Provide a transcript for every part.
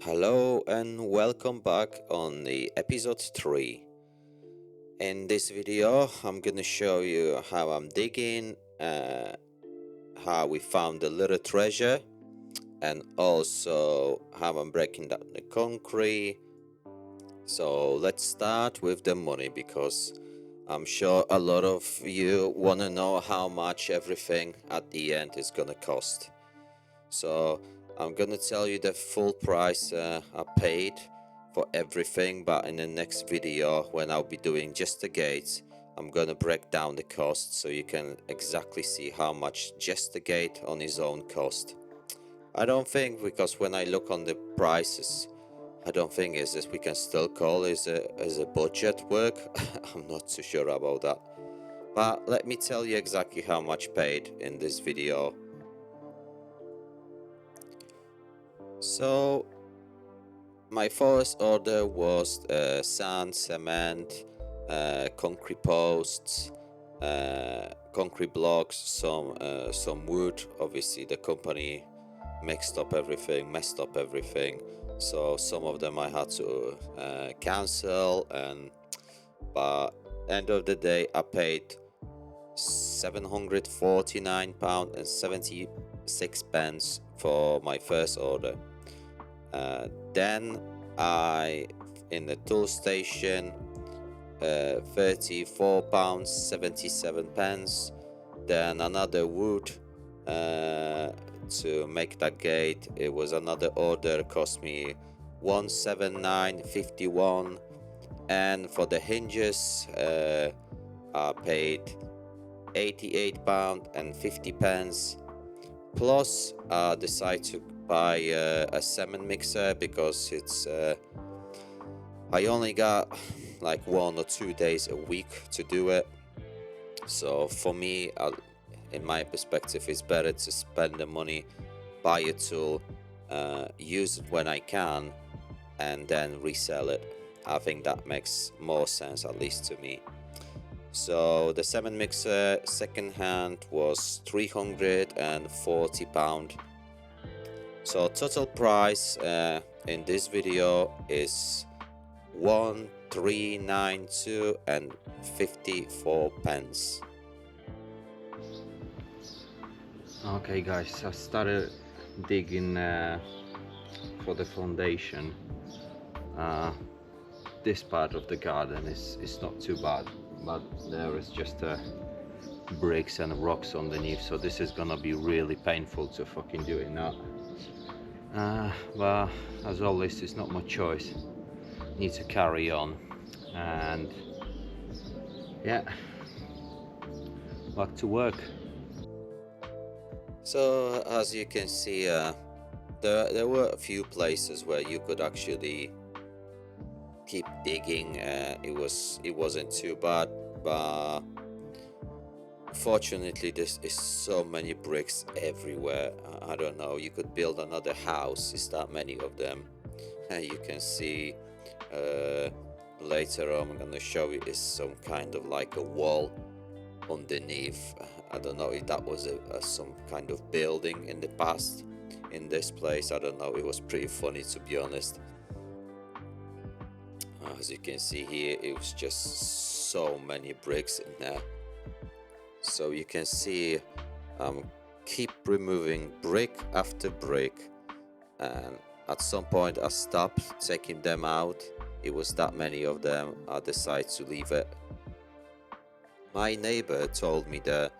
Hello and welcome back on the episode 3. In this video, I'm gonna show you how I'm digging, how we found the little treasure, and also how I'm breaking down the concrete. So let's start with the money because I'm sure a lot of you wanna know how much everything at the end is gonna cost. So I'm gonna tell you the full price I paid for everything, but in the next video when I'll be doing just the gates, I'm gonna break down the cost so you can exactly see how much just the gate on its own cost. I don't think, because when I look on the prices, I don't think is this we can still call as a budget work. I'm not too sure about that. But let me tell you exactly how much paid in this video. So my first order was sand, cement, concrete posts, concrete blocks, some wood. Obviously, the company messed up everything. So some of them I had to cancel, and but end of the day, I paid £749 and 76 pence for my first order. Then I, in the tool station, £34 77 pence. Then another wood to make that gate. It was another order, cost me 179.51. And for the hinges, I paid £88 and 50 pence. Plus, I decided to buy a cement mixer because it's I only got like 1 or 2 days a week to do it. So for me, in my perspective, it's better to spend the money, buy a tool, use it when I can, and then resell it. I think that makes more sense, at least to me. So the cement mixer second hand was £340. So total price in this video is 1392 and 54 pence. Okay guys, I started digging for the foundation. This part of the garden is not too bad, but there is just bricks and rocks underneath, so this is gonna be really painful to fucking do it now. But as always, it's not my choice. Need to carry on, and yeah, back to work. So as you can see, there were a few places where you could actually keep digging. It wasn't too bad, but fortunately there is so many bricks everywhere. I don't know, you could build another house, is that many of them. You can see later on, I'm gonna show you, is some kind of like a wall underneath. I don't know if that was some kind of building in the past in this place. I don't know, it was pretty funny, to be honest. As you can see here, it was just so many bricks in there. So you can see keep removing brick after brick, and at some point I stopped taking them out. It was that many of them, I decided to leave it. My neighbor told me that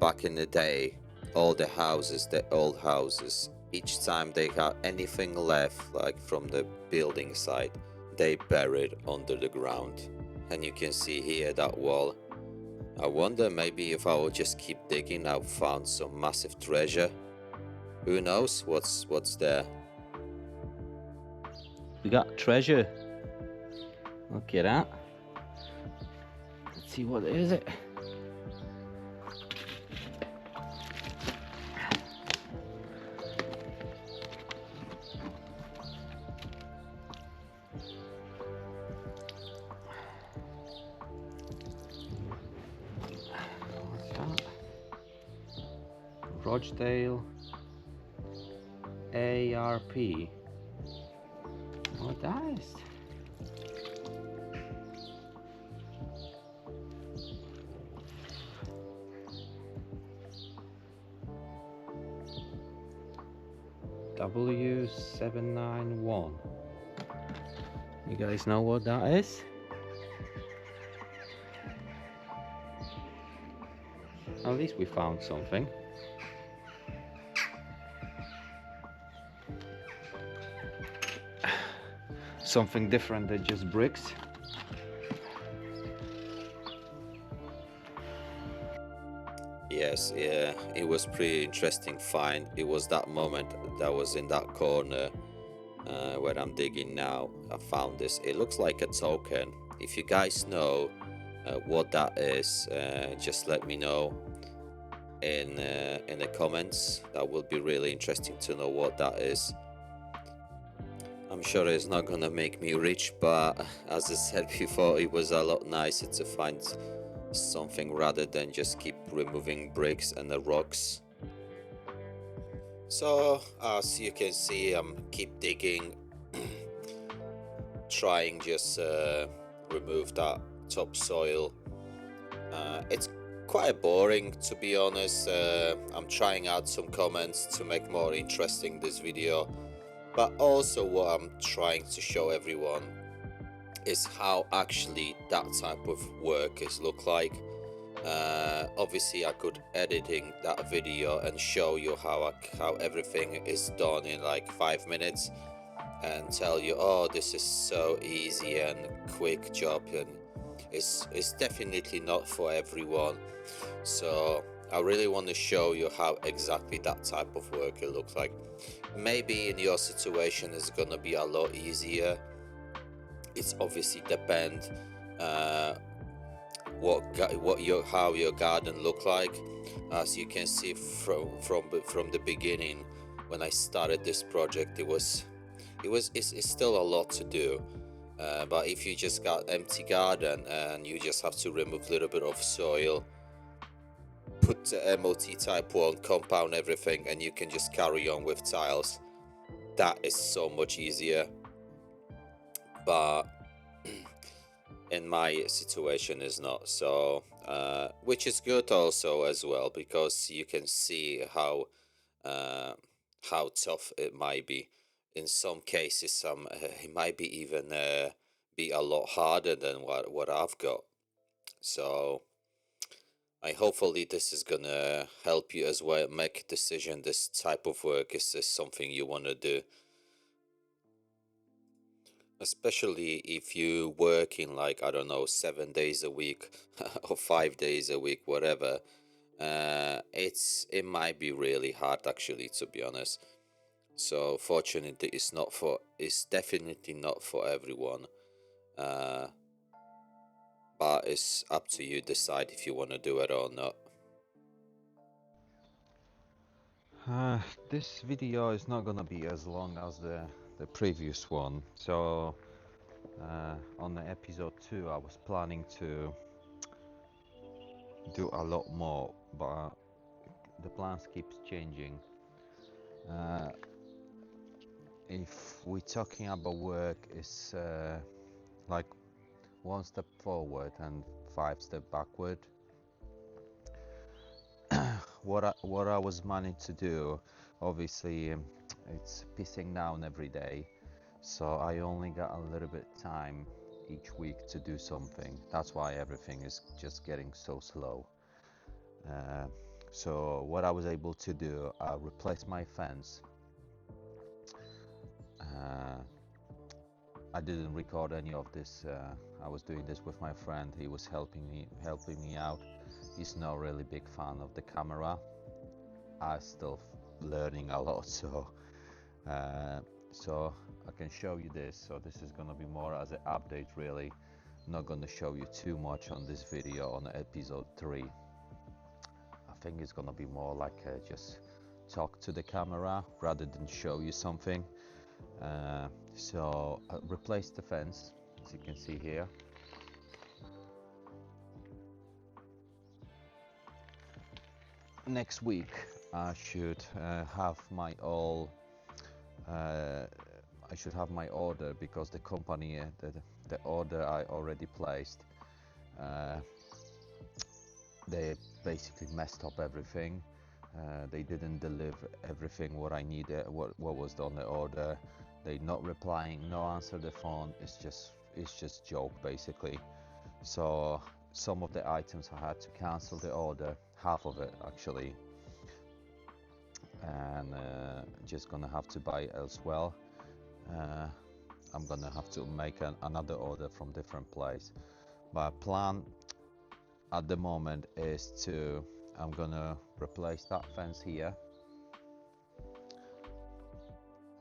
back in the day, all the houses, the old houses, each time they had anything left, like from the building site, they buried under the ground. And you can see here that wall. I wonder, maybe if I would just keep digging, I'll find some massive treasure. Who knows what's there? We got treasure. Look at that. Let's see, what is it? What's that? Rochdale ARP. What that is? W791. You guys know what that is? At least we found something. Something different than just bricks. Yes, yeah, it was pretty interesting find. It was that moment that was in that corner where I'm digging now. I found this. It looks like a token. If you guys know what that is, just let me know in the comments. That will be really interesting to know what that is. I'm sure it's not gonna make me rich, but as I said before, it was a lot nicer to find something rather than just keep removing bricks and the rocks. So as you can see, I'm keep digging, trying just remove that topsoil. It's quite boring, to be honest. I'm trying out some comments to make more interesting this video, but also what I'm trying to show everyone is how actually that type of work is look like. Obviously I could editing that video and show you how everything is done in like 5 minutes and tell you, oh, this is so easy and quick job, and it's definitely not for everyone. So I really want to show you how exactly that type of work it looks like. Maybe in your situation it's gonna be a lot easier. It's obviously depend how your garden look like. As you can see from the beginning, when I started this project, it's still a lot to do. But if you just got empty garden and you just have to remove a little bit of soil, put the MOT type 1, compound everything, and you can just carry on with tiles. That is so much easier. But in my situation is not so, which is good also as well, because you can see uh, how tough it might be. In some cases, it might be even be a lot harder than what I've got. So I hopefully this is gonna help you as well make a decision. This type of work is this something you want to do, especially if you work in like, I don't know, 7 days a week or 5 days a week, whatever. It might be really hard actually, to be honest. So fortunately it's definitely not for everyone. uh, but it's up to you decide if you want to do it or not. This video is not gonna be as long as the previous one. So on the episode 2 I was planning to do a lot more, but the plans keeps changing. uh, if we're talking about work, it's like one step forward and 5 steps backward. What I was managing to do, obviously, it's pissing down every day, so I only got a little bit time each week to do something. That's why everything is just getting so slow. uh, so what I was able to do, I replaced my fence. uh, I didn't record any of this. I was doing this with my friend. He was helping me out. He's not really big fan of the camera. I'm still learning a lot, uh, so I can show you this. So this is gonna be more as an update, really. I'm not gonna show you too much on this video on episode 3. I think it's gonna be more like just talk to the camera rather than show you something. So I replaced the fence, as you can see here. Next week I should have my all uh, I should have my order, because the company, the order I already placed, uh, they basically messed up everything. They didn't deliver everything what I needed, what was on the order. They not replying, no answer the phone. It's just joke basically. So some of the items I had to cancel the order, half of it actually, and just gonna have to buy elsewhere. Uh, I'm gonna have to make another order from different place. My plan at the moment is I'm gonna replace that fence here.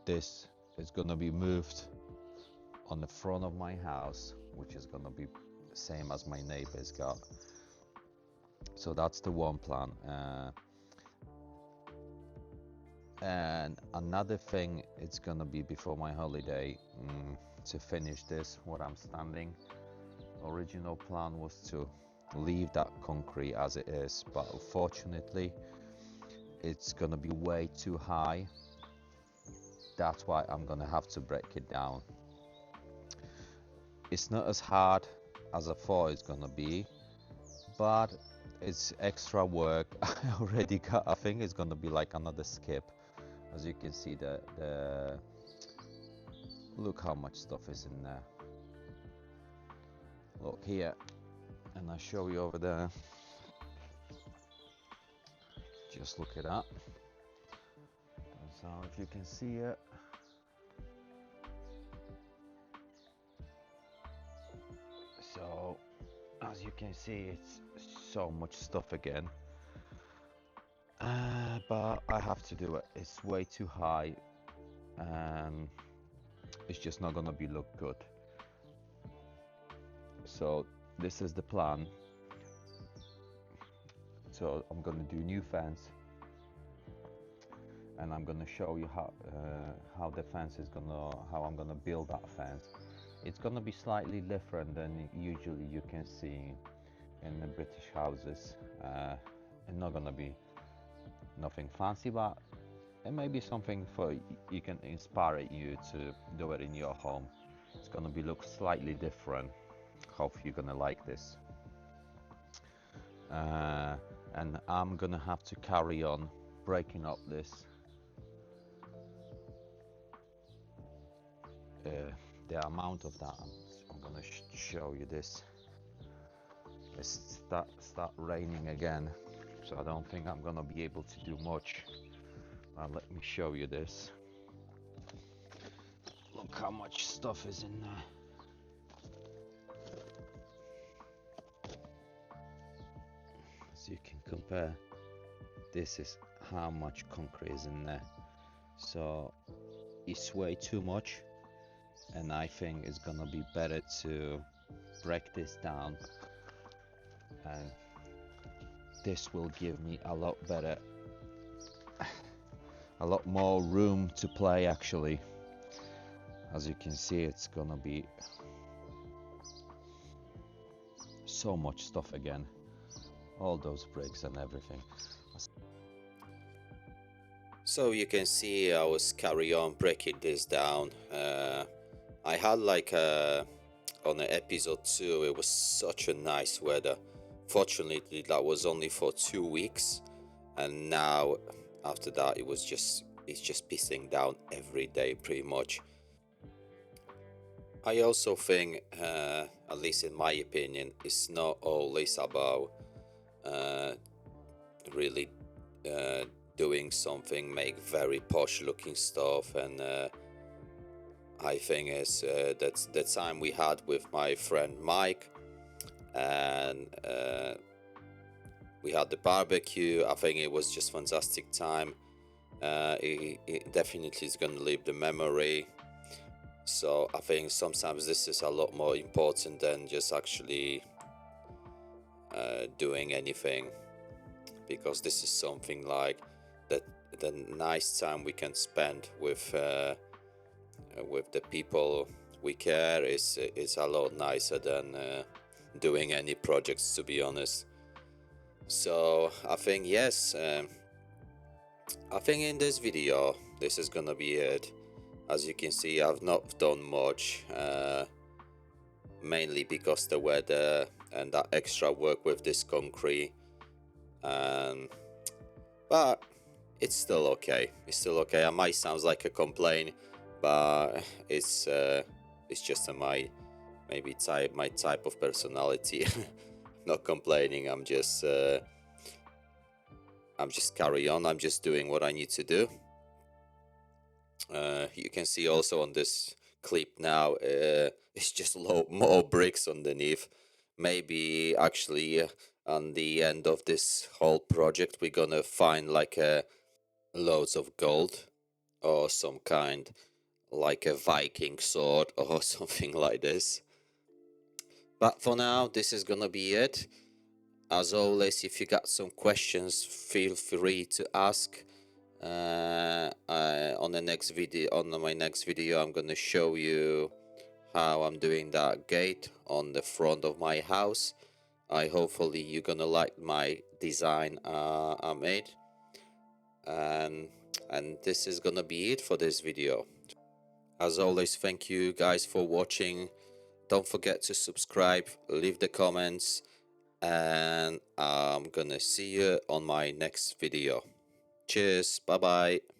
This is gonna be moved on the front of my house, which is gonna be the same as my neighbors got. So that's the one plan. And another thing, it's gonna be before my holiday, to finish this what I'm standing. Original plan was to leave that concrete as it is, but unfortunately it's gonna be way too high. That's why I'm gonna have to break it down. It's not as hard as I thought it's gonna be, but it's extra work. I already got, I think it's gonna be like another skip. As you can see, the look how much stuff is in there. Look here, and I'll show you over there. Just look it up. So if you can see it, so as you can see, it's so much stuff again. But I have to do it. It's way too high, and it's just not gonna be look good. So this is the plan. So I'm gonna do new fence, and I'm gonna show you how the fence is how I'm gonna build that fence. It's gonna be slightly different than usually you can see in the British houses. And not gonna be nothing fancy, but it may be something for you can inspire you to do it in your home. It's gonna be look slightly different. Hope you're gonna like this. And I'm gonna have to carry on breaking up this the amount of that. I'm gonna show you this. It's start raining again, so I don't think I'm gonna be able to do much. Let me show you this. Look how much stuff is in there. As you can compare, this is how much concrete is in there. So it's way too much, and I think it's gonna be better to break this down, and this will give me a lot better, a lot more room to play actually. As you can see, it's gonna be so much stuff again, all those bricks and everything. So you can see I was carry on breaking this down. I had like on the episode 2, it was such a nice weather. Fortunately, that was only for 2 weeks, and now after that it's just pissing down every day pretty much. I also think, at least in my opinion, it's not always about really doing something, make very posh looking stuff. And I think it's that's the time we had with my friend Mike, and we had the barbecue. I think it was just fantastic time. It definitely is going to leave the memory. So I think sometimes this is a lot more important than just actually doing anything, because this is something like that the nice time we can spend with the people we care is a lot nicer than doing any projects, to be honest. So I think yes, I think in this video this is gonna be it. As you can see, I've not done much, mainly because the weather and that extra work with this concrete. Um, but it's still okay. It's still okay. I might sound like a complaint, but it's just my type of personality. Not complaining. I'm just carry on. I'm just doing what I need to do. You can see also on this clip now, it's just more bricks underneath. Maybe actually on the end of this whole project, we're gonna find like loads of gold or some kind, like a Viking sword or something like this. But for now, this is gonna be it. As always, if you got some questions, feel free to ask. On the next video, on my next video, I'm gonna show you how I'm doing that gate on the front of my house. Hopefully you're gonna like my design I made, and this is gonna be it for this video. As always, thank you guys for watching. Don't forget to subscribe, leave the comments, and I'm gonna see you on my next video. Cheers, bye bye.